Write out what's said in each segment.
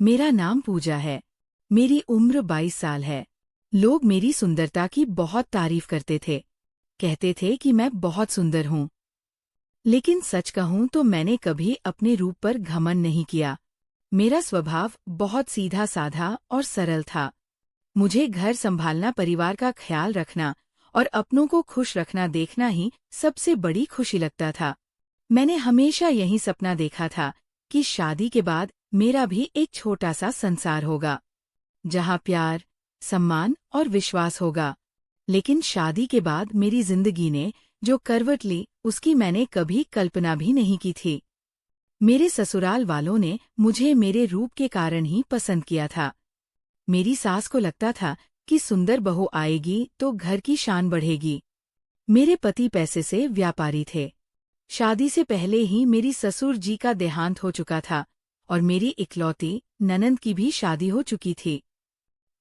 मेरा नाम पूजा है। मेरी उम्र 22 साल है। लोग मेरी सुंदरता की बहुत तारीफ करते थे। कहते थे कि मैं बहुत सुंदर हूँ। लेकिन सच कहूँ तो मैंने कभी अपने रूप पर घमंड नहीं किया। मेरा स्वभाव बहुत सीधा साधा और सरल था। मुझे घर संभालना, परिवार का ख्याल रखना और अपनों को खुश रखना देखना ही सबसे बड़ी खुशी लगता था। मैंने हमेशा यही सपना देखा था कि शादी के बाद मेरा भी एक छोटा सा संसार होगा, जहाँ प्यार, सम्मान और विश्वास होगा। लेकिन शादी के बाद मेरी जिंदगी ने जो करवट ली, उसकी मैंने कभी कल्पना भी नहीं की थी। मेरे ससुराल वालों ने मुझे मेरे रूप के कारण ही पसंद किया था। मेरी सास को लगता था कि सुंदर बहू आएगी तो घर की शान बढ़ेगी। मेरे पति पैसे से व्यापारी थे। शादी से पहले ही मेरी ससुर जी का देहांत हो चुका था और मेरी इकलौती ननंद की भी शादी हो चुकी थी।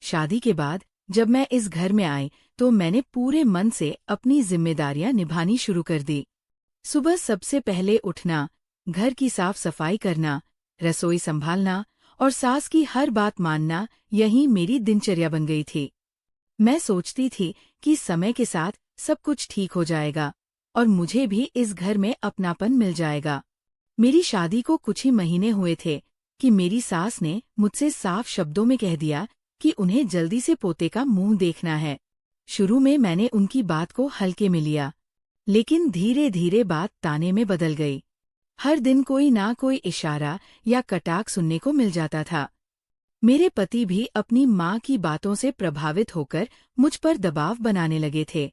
शादी के बाद जब मैं इस घर में आई तो मैंने पूरे मन से अपनी जिम्मेदारियां निभानी शुरू कर दी। सुबह सबसे पहले उठना, घर की साफ सफाई करना, रसोई संभालना और सास की हर बात मानना, यही मेरी दिनचर्या बन गई थी। मैं सोचती थी कि समय के साथ सब कुछ ठीक हो जाएगा और मुझे भी इस घर में अपनापन मिल जाएगा। मेरी शादी को कुछ ही महीने हुए थे कि मेरी सास ने मुझसे साफ शब्दों में कह दिया कि उन्हें जल्दी से पोते का मुंह देखना है। शुरू में मैंने उनकी बात को हल्के में लिया, लेकिन धीरे धीरे बात ताने में बदल गई। हर दिन कोई ना कोई इशारा या कटाक्ष सुनने को मिल जाता था। मेरे पति भी अपनी माँ की बातों से प्रभावित होकर मुझ पर दबाव बनाने लगे थे।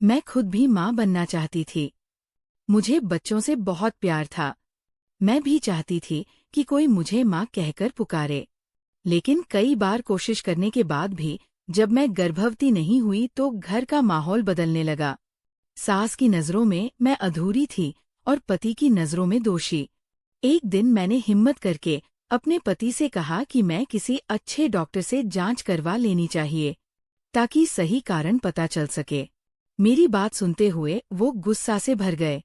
मैं खुद भी माँ बनना चाहती थी। मुझे बच्चों से बहुत प्यार था। मैं भी चाहती थी कि कोई मुझे माँ कहकर पुकारे। लेकिन कई बार कोशिश करने के बाद भी जब मैं गर्भवती नहीं हुई तो घर का माहौल बदलने लगा। सास की नज़रों में मैं अधूरी थी और पति की नज़रों में दोषी। एक दिन मैंने हिम्मत करके अपने पति से कहा कि मैं किसी अच्छे डॉक्टर से जांच करवा लेनी चाहिए, ताकि सही कारण पता चल सके। मेरी बात सुनते हुए वो गुस्सा से भर गए।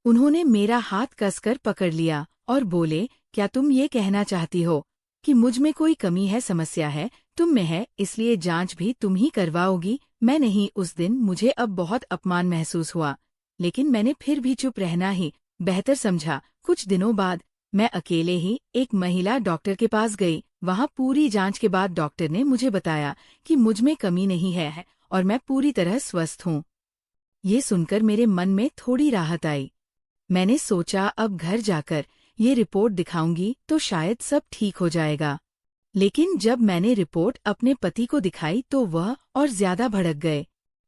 उन्होंने मेरा हाथ कसकर पकड़ लिया और बोले, क्या तुम ये कहना चाहती हो कि मुझ में कोई कमी है? समस्या है तुम में है, इसलिए जांच भी तुम ही करवाओगी, मैं नहीं। उस दिन मुझे अब बहुत अपमान महसूस हुआ, लेकिन मैंने फिर भी चुप रहना ही बेहतर समझा। कुछ दिनों बाद मैं अकेले ही एक महिला डॉक्टर के पास गई। वहाँ पूरी जांच के बाद डॉक्टर ने मुझे बताया कि मुझ में कमी नहीं है और मैं पूरी तरह स्वस्थ हूँ। ये सुनकर मेरे मन में थोड़ी राहत आई। मैंने सोचा अब घर जाकर ये रिपोर्ट दिखाऊंगी तो शायद सब ठीक हो जाएगा। लेकिन जब मैंने रिपोर्ट अपने पति को दिखाई तो वह और ज्यादा भड़क गए।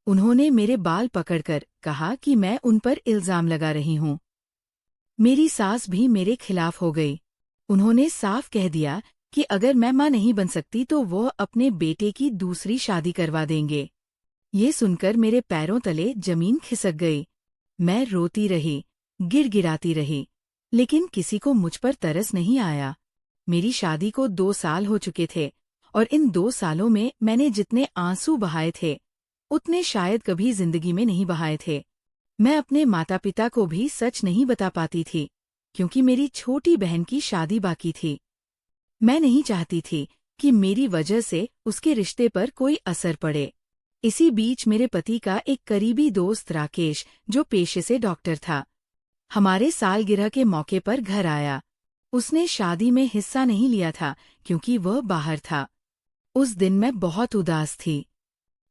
उन्होंने मेरे बाल पकड़कर कहा कि मैं उन पर इल्जाम लगा रही हूँ। मेरी सास भी मेरे खिलाफ हो गई। उन्होंने साफ कह दिया कि अगर मैं मां नहीं बन सकती तो वो अपने बेटे की दूसरी शादी करवा देंगे। ये सुनकर मेरे पैरों तले जमीन खिसक गई। मैं रोती रही, गिड़गिड़ाती रही, लेकिन किसी को मुझ पर तरस नहीं आया। मेरी शादी को 2 साल हो चुके थे और इन 2 सालों में मैंने जितने आंसू बहाए थे, उतने शायद कभी जिंदगी में नहीं बहाए थे। मैं अपने माता पिता को भी सच नहीं बता पाती थी, क्योंकि मेरी छोटी बहन की शादी बाकी थी। मैं नहीं चाहती थी कि मेरी वजह से उसके रिश्ते पर कोई असर पड़े। इसी बीच मेरे पति का एक करीबी दोस्त राकेश, जो पेशे से डॉक्टर था, हमारे सालगिरह के मौके पर घर आया। उसने शादी में हिस्सा नहीं लिया था क्योंकि वह बाहर था। उस दिन मैं बहुत उदास थी।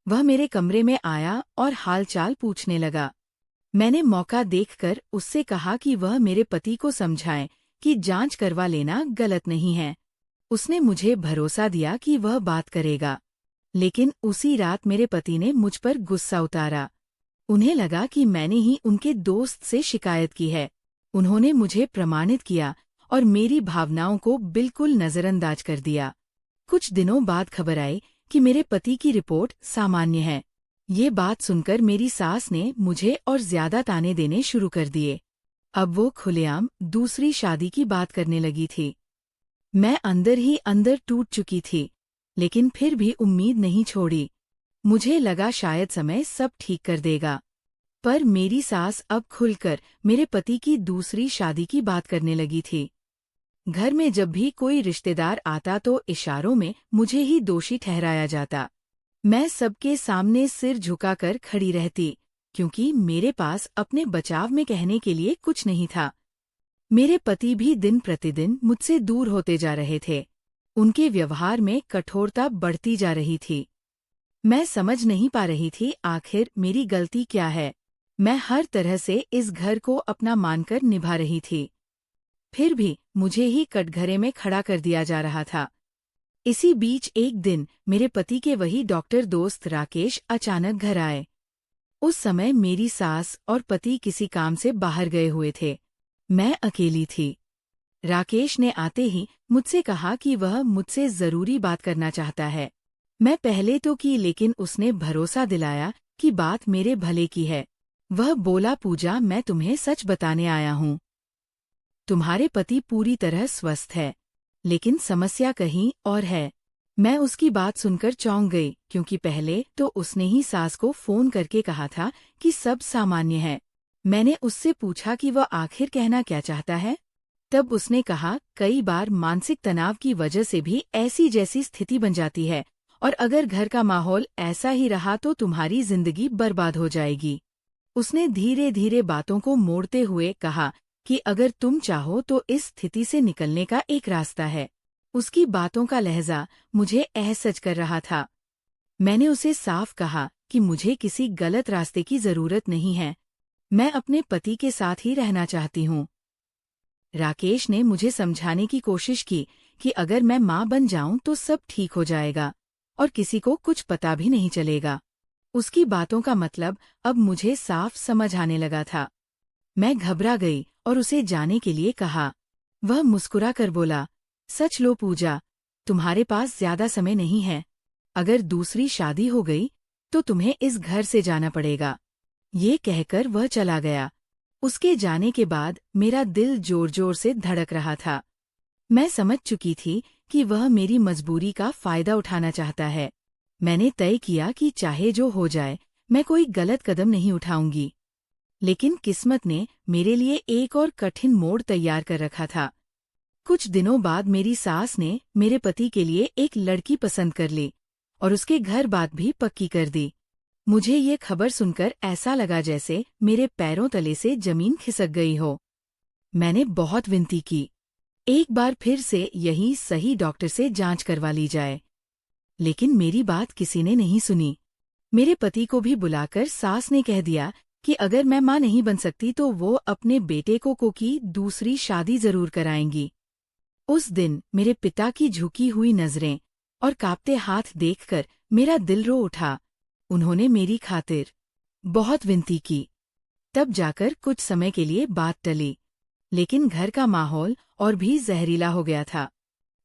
वह मेरे कमरे में आया और हालचाल पूछने लगा। मैंने मौका देखकर उससे कहा कि वह मेरे पति को समझाए कि जांच करवा लेना गलत नहीं है। उसने मुझे भरोसा दिया कि वह बात करेगा। लेकिन उसी रात मेरे पति ने मुझ पर गुस्सा उतारा। उन्हें लगा कि मैंने ही उनके दोस्त से शिकायत की है। उन्होंने मुझे प्रमाणित किया और मेरी भावनाओं को बिल्कुल नजरअंदाज कर दिया। कुछ दिनों बाद खबर आई कि मेरे पति की रिपोर्ट सामान्य है। ये बात सुनकर मेरी सास ने मुझे और ज्यादा ताने देने शुरू कर दिए। अब वो खुलेआम दूसरी शादी की बात करने लगी थी। मैं अंदर ही अंदर टूट चुकी थी, लेकिन फिर भी उम्मीद नहीं छोड़ी। मुझे लगा शायद समय सब ठीक कर देगा। पर मेरी सास अब खुलकर मेरे पति की दूसरी शादी की बात करने लगी थी। घर में जब भी कोई रिश्तेदार आता तो इशारों में मुझे ही दोषी ठहराया जाता। मैं सबके सामने सिर झुकाकर खड़ी रहती, क्योंकि मेरे पास अपने बचाव में कहने के लिए कुछ नहीं था। मेरे पति भी दिन प्रतिदिन मुझसे दूर होते जा रहे थे। उनके व्यवहार में कठोरता बढ़ती जा रही थी। मैं समझ नहीं पा रही थी आखिर मेरी गलती क्या है। मैं हर तरह से इस घर को अपना मानकर निभा रही थी, फिर भी मुझे ही कटघरे में खड़ा कर दिया जा रहा था। इसी बीच एक दिन मेरे पति के वही डॉक्टर दोस्त राकेश अचानक घर आए। उस समय मेरी सास और पति किसी काम से बाहर गए हुए थे। मैं अकेली थी। राकेश ने आते ही मुझसे कहा कि वह मुझसे जरूरी बात करना चाहता है। मैं पहले तो की, लेकिन उसने भरोसा दिलाया कि बात मेरे भले की है। वह बोला, पूजा, मैं तुम्हें सच बताने आया हूँ। तुम्हारे पति पूरी तरह स्वस्थ है, लेकिन समस्या कहीं और है। मैं उसकी बात सुनकर चौंक गई, क्योंकि पहले तो उसने ही सास को फोन करके कहा था कि सब सामान्य है। मैंने उससे पूछा कि वह आखिर कहना क्या चाहता है। तब उसने कहा, कई बार मानसिक तनाव की वजह से भी ऐसी जैसी स्थिति बन जाती है, और अगर घर का माहौल ऐसा ही रहा तो तुम्हारी जिंदगी बर्बाद हो जाएगी। उसने धीरे धीरे बातों को मोड़ते हुए कहा कि अगर तुम चाहो तो इस स्थिति से निकलने का एक रास्ता है। उसकी बातों का लहजा मुझे असहज कर रहा था। मैंने उसे साफ कहा कि मुझे किसी गलत रास्ते की जरूरत नहीं है। मैं अपने पति के साथ ही रहना चाहती हूँ। राकेश ने मुझे समझाने की कोशिश की कि अगर मैं माँ बन जाऊं तो सब ठीक हो जाएगा और किसी को कुछ पता भी नहीं चलेगा। उसकी बातों का मतलब अब मुझे साफ समझ आने लगा था। मैं घबरा गई और उसे जाने के लिए कहा। वह मुस्कुरा कर बोला, सच लो पूजा, तुम्हारे पास ज्यादा समय नहीं है। अगर दूसरी शादी हो गई तो तुम्हें इस घर से जाना पड़ेगा। ये कहकर वह चला गया। उसके जाने के बाद मेरा दिल जोर जोर से धड़क रहा था। मैं समझ चुकी थी कि वह मेरी मजबूरी का फायदा उठाना चाहता है। मैंने तय किया कि चाहे जो हो जाए, मैं कोई गलत कदम नहीं उठाऊंगी। लेकिन किस्मत ने मेरे लिए एक और कठिन मोड़ तैयार कर रखा था। कुछ दिनों बाद मेरी सास ने मेरे पति के लिए एक लड़की पसंद कर ली और उसके घर बात भी पक्की कर दी। मुझे ये खबर सुनकर ऐसा लगा जैसे मेरे पैरों तले से जमीन खिसक गई हो। मैंने बहुत विनती की, एक बार फिर से यही सही डॉक्टर से जांच करवा ली जाए, लेकिन मेरी बात किसी ने नहीं सुनी। मेरे पति को भी बुलाकर सास ने कह दिया कि अगर मैं मां नहीं बन सकती तो वो अपने बेटे को की दूसरी शादी जरूर कराएंगी। उस दिन मेरे पिता की झुकी हुई नजरें और कांपते हाथ देखकर मेरा दिल रो उठा। उन्होंने मेरी खातिर बहुत विनती की। तब जाकर कुछ समय के लिए बात टली, लेकिन घर का माहौल और भी जहरीला हो गया था।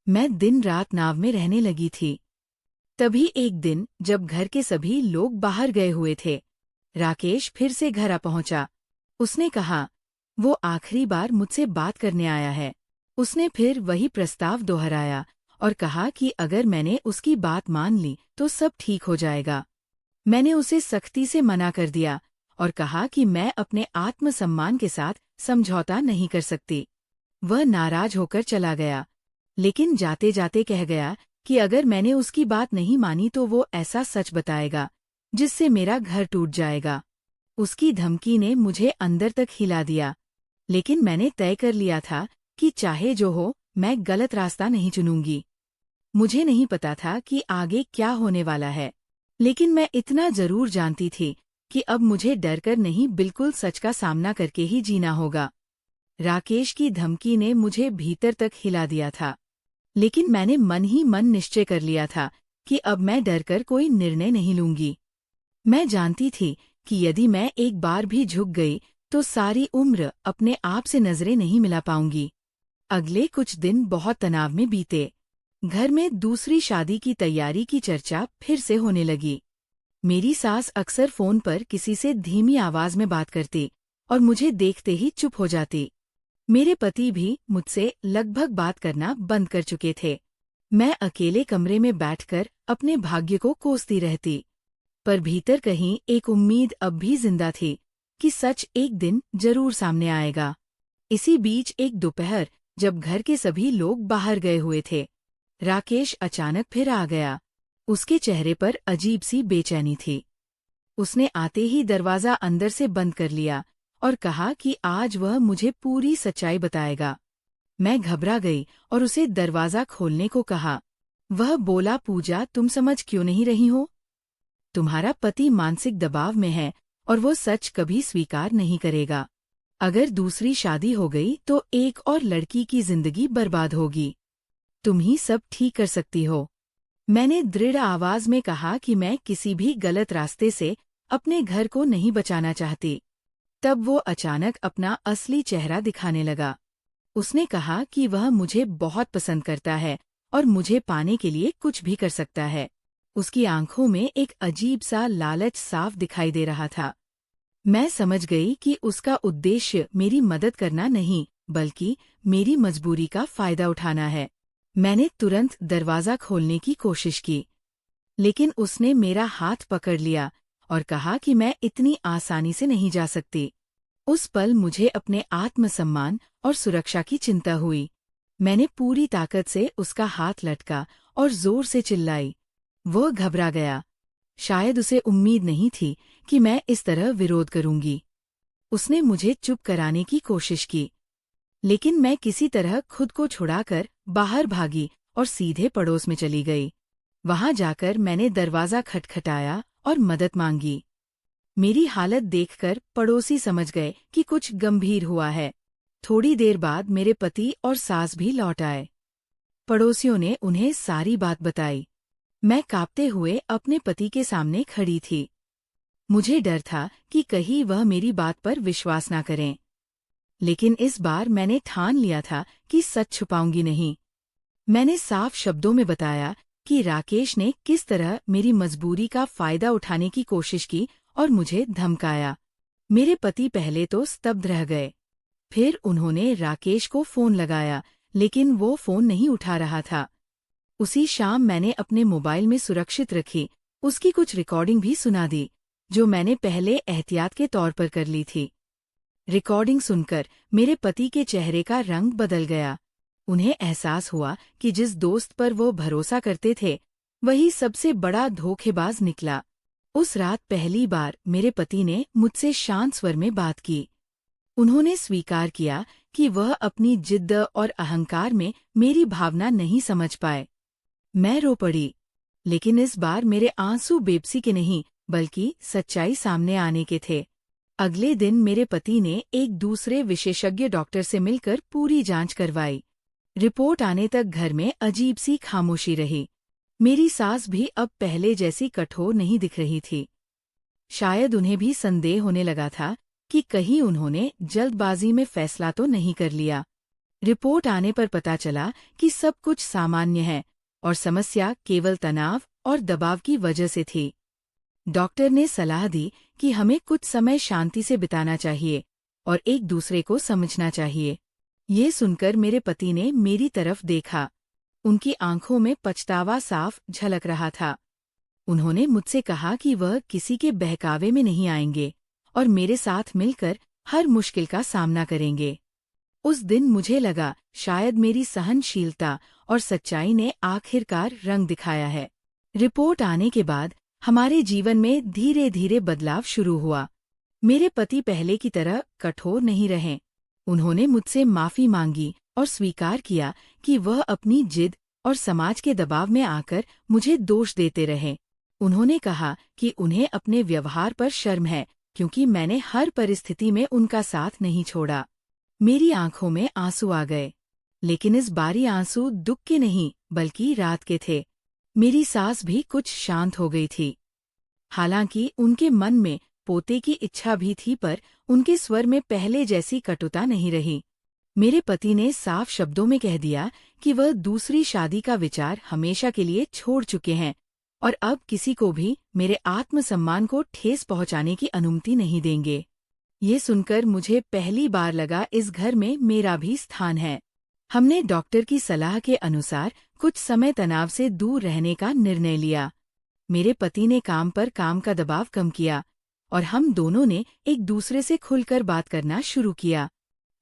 मैं दिन रात नाव में रहने लगी थी। तभी एक दिन जब घर के सभी लोग बाहर गए हुए थे, राकेश फिर से घर आ पहुंचा। उसने कहा, वो आखिरी बार मुझसे बात करने आया है। उसने फिर वही प्रस्ताव दोहराया और कहा कि अगर मैंने उसकी बात मान ली तो सब ठीक हो जाएगा। मैंने उसे सख्ती से मना कर दिया और कहा कि मैं अपने आत्मसम्मान के साथ समझौता नहीं कर सकती। वह नाराज होकर चला गया, लेकिन जाते जाते कह गया कि अगर मैंने उसकी बात नहीं मानी तो वो ऐसा सच बताएगा जिससे मेरा घर टूट जाएगा। उसकी धमकी ने मुझे अंदर तक हिला दिया, लेकिन मैंने तय कर लिया था कि चाहे जो हो, मैं गलत रास्ता नहीं चुनूंगी। मुझे नहीं पता था कि आगे क्या होने वाला है, लेकिन मैं इतना जरूर जानती थी कि अब मुझे डरकर नहीं, बिल्कुल सच का सामना करके ही जीना होगा। राकेश की धमकी ने मुझे भीतर तक हिला दिया था, लेकिन मैंने मन ही मन निश्चय कर लिया था कि अब मैं डरकर कोई निर्णय नहीं लूंगी। मैं जानती थी कि यदि मैं एक बार भी झुक गई तो सारी उम्र अपने आप से नजरें नहीं मिला पाऊंगी। अगले कुछ दिन बहुत तनाव में बीते। घर में दूसरी शादी की तैयारी की चर्चा फिर से होने लगी। मेरी सास अक्सर फोन पर किसी से धीमी आवाज में बात करती और मुझे देखते ही चुप हो जाती। मेरे पति भी मुझसे लगभग बात करना बंद कर चुके थे। मैं अकेले कमरे में बैठकर अपने भाग्य को कोसती रहती, पर भीतर कहीं एक उम्मीद अब भी जिंदा थी कि सच एक दिन जरूर सामने आएगा। इसी बीच एक दोपहर जब घर के सभी लोग बाहर गए हुए थे। राकेश अचानक फिर आ गया। उसके चेहरे पर अजीब सी बेचैनी थी। उसने आते ही दरवाज़ा अंदर से बंद कर लिया और कहा कि आज वह मुझे पूरी सच्चाई बताएगा। मैं घबरा गई और उसे दरवाज़ा खोलने को कहा। वह बोला, पूजा, तुम समझ क्यों नहीं रही हो? तुम्हारा पति मानसिक दबाव में है और वो सच कभी स्वीकार नहीं करेगा। अगर दूसरी शादी हो गई तो एक और लड़की की जिंदगी बर्बाद होगी। तुम ही सब ठीक कर सकती हो। मैंने दृढ़ आवाज में कहा कि मैं किसी भी गलत रास्ते से अपने घर को नहीं बचाना चाहती। तब वो अचानक अपना असली चेहरा दिखाने लगा। उसने कहा कि वह मुझे बहुत पसंद करता है और मुझे पाने के लिए कुछ भी कर सकता है। उसकी आंखों में एक अजीब सा लालच साफ दिखाई दे रहा था। मैं समझ गई कि उसका उद्देश्य मेरी मदद करना नहीं, बल्कि मेरी मजबूरी का फायदा उठाना है। मैंने तुरंत दरवाज़ा खोलने की कोशिश की, लेकिन उसने मेरा हाथ पकड़ लिया और कहा कि मैं इतनी आसानी से नहीं जा सकती। उस पल मुझे अपने आत्मसम्मान और सुरक्षा की चिंता हुई। मैंने पूरी ताकत से उसका हाथ लटका और जोर से चिल्लाई। वो घबरा गया। शायद उसे उम्मीद नहीं थी कि मैं इस तरह विरोध करूंगी। उसने मुझे चुप कराने की कोशिश की, लेकिन मैं किसी तरह खुद को छुड़ाकर बाहर भागी और सीधे पड़ोस में चली गई। वहां जाकर मैंने दरवाज़ा खटखटाया और मदद मांगी। मेरी हालत देखकर पड़ोसी समझ गए कि कुछ गंभीर हुआ है। थोड़ी देर बाद मेरे पति और सास भी लौट आए। पड़ोसियों ने उन्हें सारी बात बताई। मैं कांपते हुए अपने पति के सामने खड़ी थी। मुझे डर था कि कहीं वह मेरी बात पर विश्वास ना करें, लेकिन इस बार मैंने ठान लिया था कि सच छुपाऊंगी नहीं। मैंने साफ शब्दों में बताया कि राकेश ने किस तरह मेरी मजबूरी का फायदा उठाने की कोशिश की और मुझे धमकाया। मेरे पति पहले तो स्तब्ध रह गए। फिर उन्होंने राकेश को फोन लगाया, लेकिन वो फोन नहीं उठा रहा था। उसी शाम मैंने अपने मोबाइल में सुरक्षित रखी उसकी कुछ रिकॉर्डिंग भी सुना दी, जो मैंने पहले एहतियात के तौर पर कर ली थी। रिकॉर्डिंग सुनकर मेरे पति के चेहरे का रंग बदल गया। उन्हें एहसास हुआ कि जिस दोस्त पर वो भरोसा करते थे, वही सबसे बड़ा धोखेबाज निकला। उस रात पहली बार मेरे पति ने मुझसे शांत स्वर में बात की। उन्होंने स्वीकार किया कि वह अपनी जिद्द और अहंकार में मेरी भावना नहीं समझ पाए। मैं रो पड़ी, लेकिन इस बार मेरे आंसू बेबसी के नहीं, बल्कि सच्चाई सामने आने के थे। अगले दिन मेरे पति ने एक दूसरे विशेषज्ञ डॉक्टर से मिलकर पूरी जांच करवाई। रिपोर्ट आने तक घर में अजीब सी खामोशी रही। मेरी सास भी अब पहले जैसी कठोर नहीं दिख रही थी। शायद उन्हें भी संदेह होने लगा था कि कहीं उन्होंने जल्दबाजी में फैसला तो नहीं कर लिया। रिपोर्ट आने पर पता चला कि सब कुछ सामान्य है और समस्या केवल तनाव और दबाव की वजह से थी। डॉक्टर ने सलाह दी कि हमें कुछ समय शांति से बिताना चाहिए और एक दूसरे को समझना चाहिए। ये सुनकर मेरे पति ने मेरी तरफ देखा। उनकी आंखों में पछतावा साफ झलक रहा था। उन्होंने मुझसे कहा कि वह किसी के बहकावे में नहीं आएंगे और मेरे साथ मिलकर हर मुश्किल का सामना करेंगे। उस दिन मुझे लगा शायद मेरी सहनशीलता और सच्चाई ने आखिरकार रंग दिखाया है। रिपोर्ट आने के बाद हमारे जीवन में धीरे धीरे बदलाव शुरू हुआ। मेरे पति पहले की तरह कठोर नहीं रहे। उन्होंने मुझसे माफी मांगी और स्वीकार किया कि वह अपनी जिद और समाज के दबाव में आकर मुझे दोष देते रहे। उन्होंने कहा कि उन्हें अपने व्यवहार पर शर्म है, क्योंकि मैंने हर परिस्थिति में उनका साथ नहीं छोड़ा। मेरी आंखों में आंसू आ गए, लेकिन इस बारी आंसू दुख के नहीं, बल्कि रात के थे। मेरी सास भी कुछ शांत हो गई थी। हालांकि उनके मन में पोते की इच्छा भी थी, पर उनके स्वर में पहले जैसी कटुता नहीं रही। मेरे पति ने साफ शब्दों में कह दिया कि वह दूसरी शादी का विचार हमेशा के लिए छोड़ चुके हैं और अब किसी को भी मेरे आत्मसम्मान को ठेस पहुंचाने की अनुमति नहीं देंगे। ये सुनकर मुझे पहली बार लगा इस घर में मेरा भी स्थान है। हमने डॉक्टर की सलाह के अनुसार कुछ समय तनाव से दूर रहने का निर्णय लिया। मेरे पति ने काम पर काम का दबाव कम किया और हम दोनों ने एक दूसरे से खुलकर बात करना शुरू किया।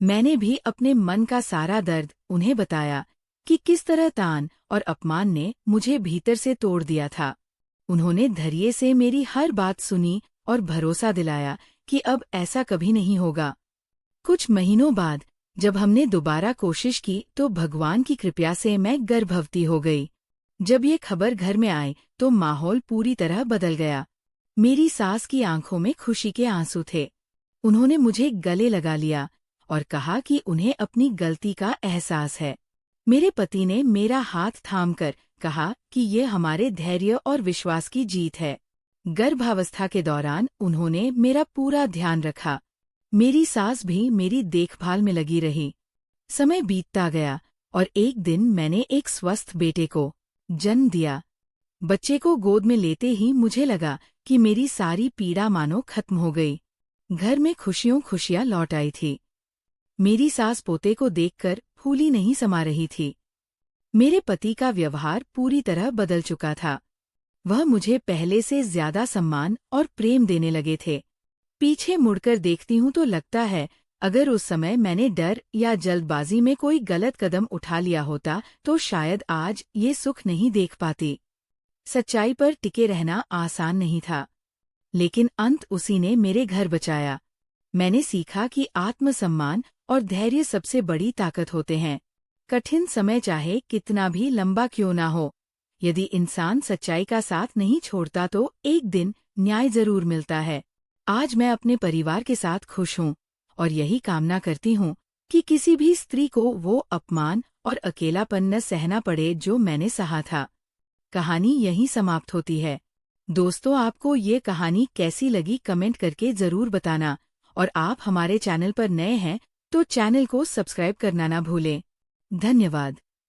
मैंने भी अपने मन का सारा दर्द उन्हें बताया कि किस तरह तान और अपमान ने मुझे भीतर से तोड़ दिया था। उन्होंने धैर्य से मेरी हर बात सुनी और भरोसा दिलाया कि अब ऐसा कभी नहीं होगा। कुछ महीनों बाद जब हमने दोबारा कोशिश की तो भगवान की कृपा से मैं गर्भवती हो गई। जब ये खबर घर में आई तो माहौल पूरी तरह बदल गया। मेरी सास की आंखों में खुशी के आंसू थे। उन्होंने मुझे गले लगा लिया और कहा कि उन्हें अपनी गलती का एहसास है। मेरे पति ने मेरा हाथ थामकर कहा कि ये हमारे धैर्य और विश्वास की जीत है। गर्भावस्था के दौरान उन्होंने मेरा पूरा ध्यान रखा। मेरी सास भी मेरी देखभाल में लगी रही। समय बीतता गया और एक दिन मैंने एक स्वस्थ बेटे को जन्म दिया। बच्चे को गोद में लेते ही मुझे लगा कि मेरी सारी पीड़ा मानो खत्म हो गई। घर में खुशियां लौट आई थी। मेरी सास पोते को देखकर फूली नहीं समा रही थी। मेरे पति का व्यवहार पूरी तरह बदल चुका था। वह मुझे पहले से ज्यादा सम्मान और प्रेम देने लगे थे। पीछे मुड़कर देखती हूँ तो लगता है अगर उस समय मैंने डर या जल्दबाजी में कोई गलत कदम उठा लिया होता तो शायद आज ये सुख नहीं देख पाती। सच्चाई पर टिके रहना आसान नहीं था, लेकिन अंत उसी ने मेरे घर बचाया। मैंने सीखा कि आत्मसम्मान और धैर्य सबसे बड़ी ताकत होते हैं। कठिन समय चाहे कितना भी लंबा क्यों ना हो, यदि इंसान सच्चाई का साथ नहीं छोड़ता तो एक दिन न्याय जरूर मिलता है। आज मैं अपने परिवार के साथ खुश हूँ और यही कामना करती हूँ कि किसी भी स्त्री को वो अपमान और अकेलापन न सहना पड़े जो मैंने सहा था। कहानी यहीं समाप्त होती है। दोस्तों, आपको ये कहानी कैसी लगी कमेंट करके जरूर बताना, और आप हमारे चैनल पर नए हैं तो चैनल को सब्सक्राइब करना ना भूलें। धन्यवाद।